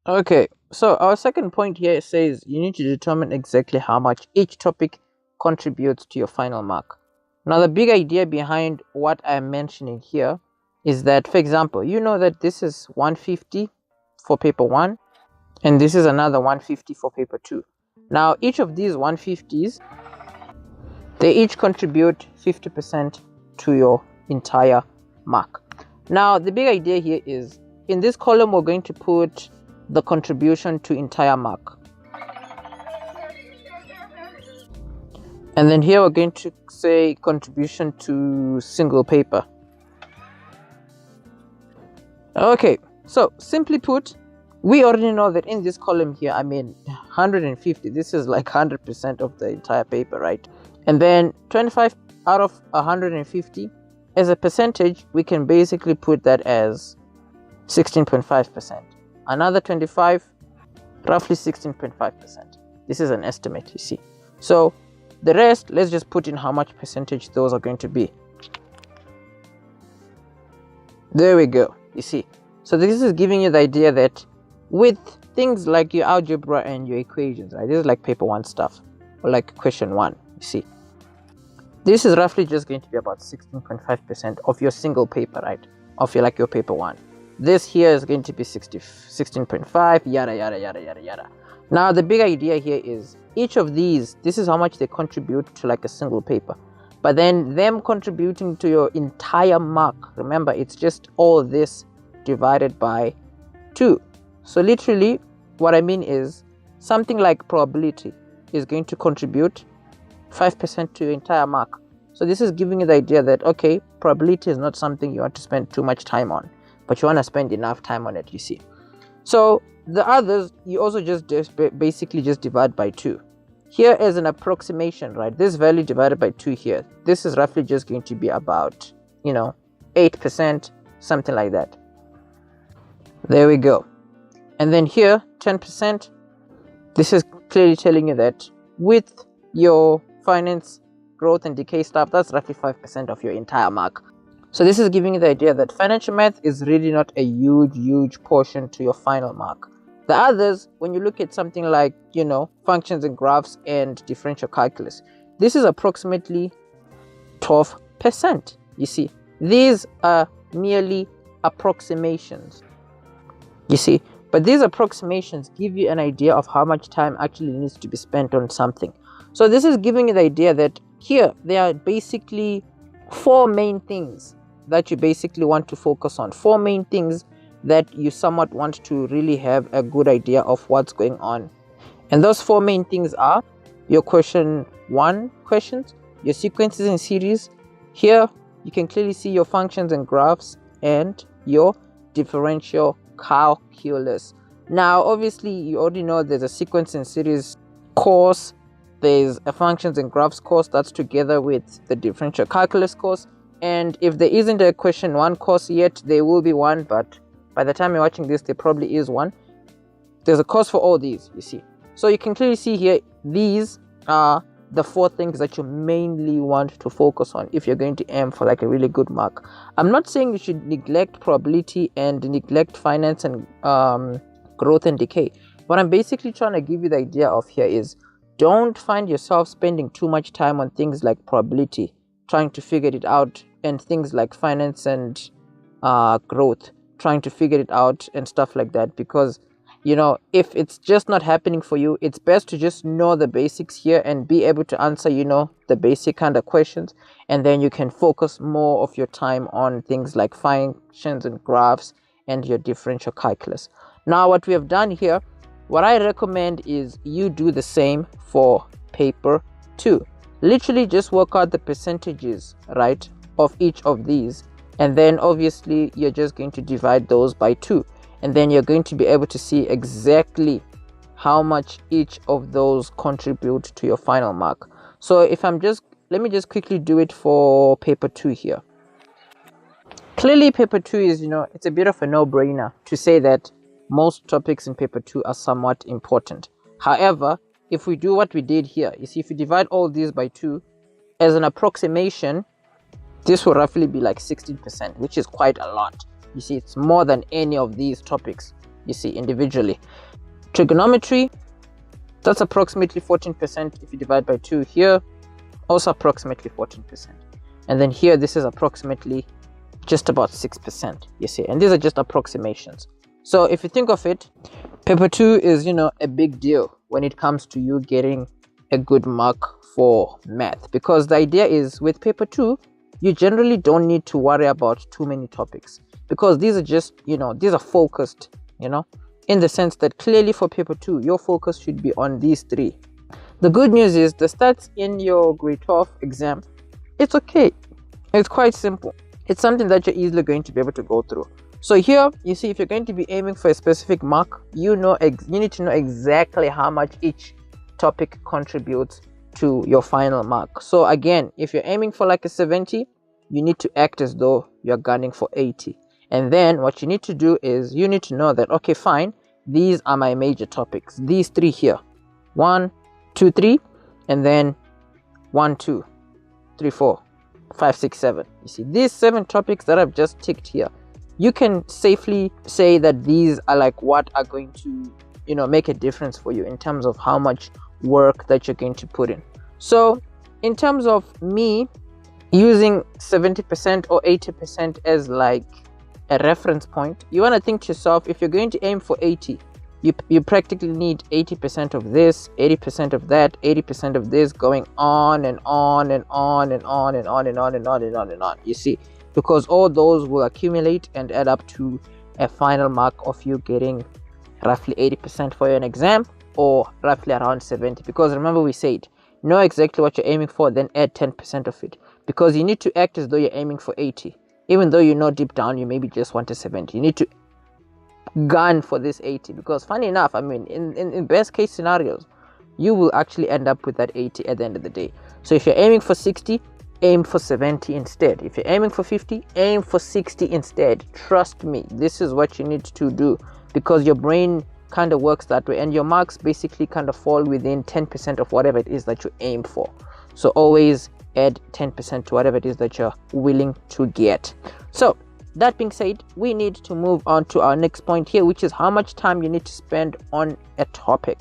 Okay, so our second point here says you need to determine exactly how much each topic contributes to your final mark. Now, the big idea behind what I'm mentioning here is that, for example, you know that this is 150 for paper 1 and this is another 150 for paper 2. Now, each of these 150s, they each contribute 50% to your entire mark. Now, the big idea here is in this column, we're going to put the contribution to entire mark. And then here we're going to say contribution to single paper. Okay, so simply put, we already know that in this column here, 150, this is like 100% of the entire paper, right? And then 25 out of 150 as a percentage, we can basically put that as 16.5%. Another 25, roughly 16.5%. This is an estimate, you see. So the rest, let's just put in how much percentage those are going to be. There we go, you see. So this is giving you the idea that with things like your algebra and your equations, right? This is like paper 1 stuff, or like question 1, you see. This is roughly just going to be about 16.5% of your single paper, right? Of your paper 1. This here is going to be 16.5, yada, yada, yada, yada, yada. Now, the big idea here is each of these, this is how much they contribute to like a single paper. But then them contributing to your entire mark, remember, it's just all this divided by 2. So literally, what I mean is something like probability is going to contribute 5% to your entire mark. So this is giving you the idea that, okay, probability is not something you want to spend too much time on, but you want to spend enough time on it, you see. So the others, you also just basically just divide by 2. Here is an approximation, right? This value divided by 2 here, this is roughly just going to be about, 8%, something like that. There we go. And then here, 10%, this is clearly telling you that with your finance, growth, and decay stuff, that's roughly 5% of your entire mark. So this is giving you the idea that financial math is really not a huge portion to your final mark. The others, when you look at something like, functions and graphs and differential calculus, this is approximately 12%. You see, these are merely approximations. You see, but these approximations give you an idea of how much time actually needs to be spent on something. So this is giving you the idea that here there are basically 4 main things that you basically want to focus on. 4 main things that you somewhat want to really have a good idea of what's going on. And those 4 main things are your question 1 questions, your sequences and series. Here you can clearly see your functions and graphs and your differential calculus. Now obviously you already know there's a sequence and series course, there's a functions and graphs course that's together with the differential calculus course, and if there isn't a question 1 course yet, there will be one, but by the time you're watching this there probably is one. There's a course for all these, you see. So you can clearly see here, these are the 4 things that you mainly want to focus on if you're going to aim for like a really good mark. I'm not saying you should neglect probability and neglect finance and growth and decay. What I'm basically trying to give you the idea of here is don't find yourself spending too much time on things like probability, trying to figure it out, and things like finance and growth, trying to figure it out and stuff like that, because if it's just not happening for you, it's best to just know the basics here and be able to answer the basic kind of questions, and then you can focus more of your time on things like functions and graphs and your differential calculus. Now what we have done here, what I recommend is you do the same for paper 2. Literally just work out the percentages, right, of each of these, and then obviously you're just going to divide those by 2, and then you're going to be able to see exactly how much each of those contribute to your final mark. So let me just quickly do it for paper 2 here. Clearly paper 2 is, it's a bit of a no-brainer to say that most topics in paper 2 are somewhat important. However, if we do what we did here, you see, if you divide all these by 2 as an approximation, this will roughly be like 16%, which is quite a lot. You see, it's more than any of these topics. you see, individually. Trigonometry, that's approximately 14% if you divide by 2 here, also approximately 14%. And then here, this is approximately just about 6%, you see, and these are just approximations. So if you think of it, paper 2 is, you know, a big deal when it comes to you getting a good mark for math, because the idea is with paper 2, you generally don't need to worry about too many topics, because these are just, you know, these are focused, you know, in the sense that clearly for paper 2, your focus should be on these 3. The good news is the stats in your grade 12 exam, it's okay. It's quite simple. It's something that you're easily going to be able to go through. So here, you see, if you're going to be aiming for a specific mark, you need to know exactly how much each topic contributes to your final mark. So again, if you're aiming for like a 70, you need to act as though you're gunning for 80. And then what you need to do is you need to know that, okay, fine, these are my major topics. These 3 here, 1, 2, 3, and then 1, 2, 3, 4, 5, 6, 7. You see, these 7 topics that I've just ticked here, you can safely say that these are like what are going to, you know, make a difference for you in terms of how much work that you're going to put in. So in terms of me using 70% or 80% as like a reference point, you want to think to yourself, if you're going to aim for 80, you practically need 80% of this, 80% of that, 80% of this, going on and on and on and on and on and on and on and on and on, you see, because all those will accumulate and add up to a final mark of you getting roughly 80% for an exam, or roughly around 70. Because remember, we said know exactly what you're aiming for, then add 10% of it, because you need to act as though you're aiming for 80, even though you know deep down you maybe just want a 70. You need to gun for this 80, because funny enough, I mean, in best case scenarios, you will actually end up with that 80 at the end of the day. So if you're aiming for 60, aim for 70 instead. If you're aiming for 50, aim for 60 instead. Trust me, this is what you need to do, because your brain kind of works that way, and your marks basically kind of fall within 10% of whatever it is that you aim for. So always add 10% to whatever it is that you're willing to get. So that being said, we need to move on to our next point here, which is how much time you need to spend on a topic.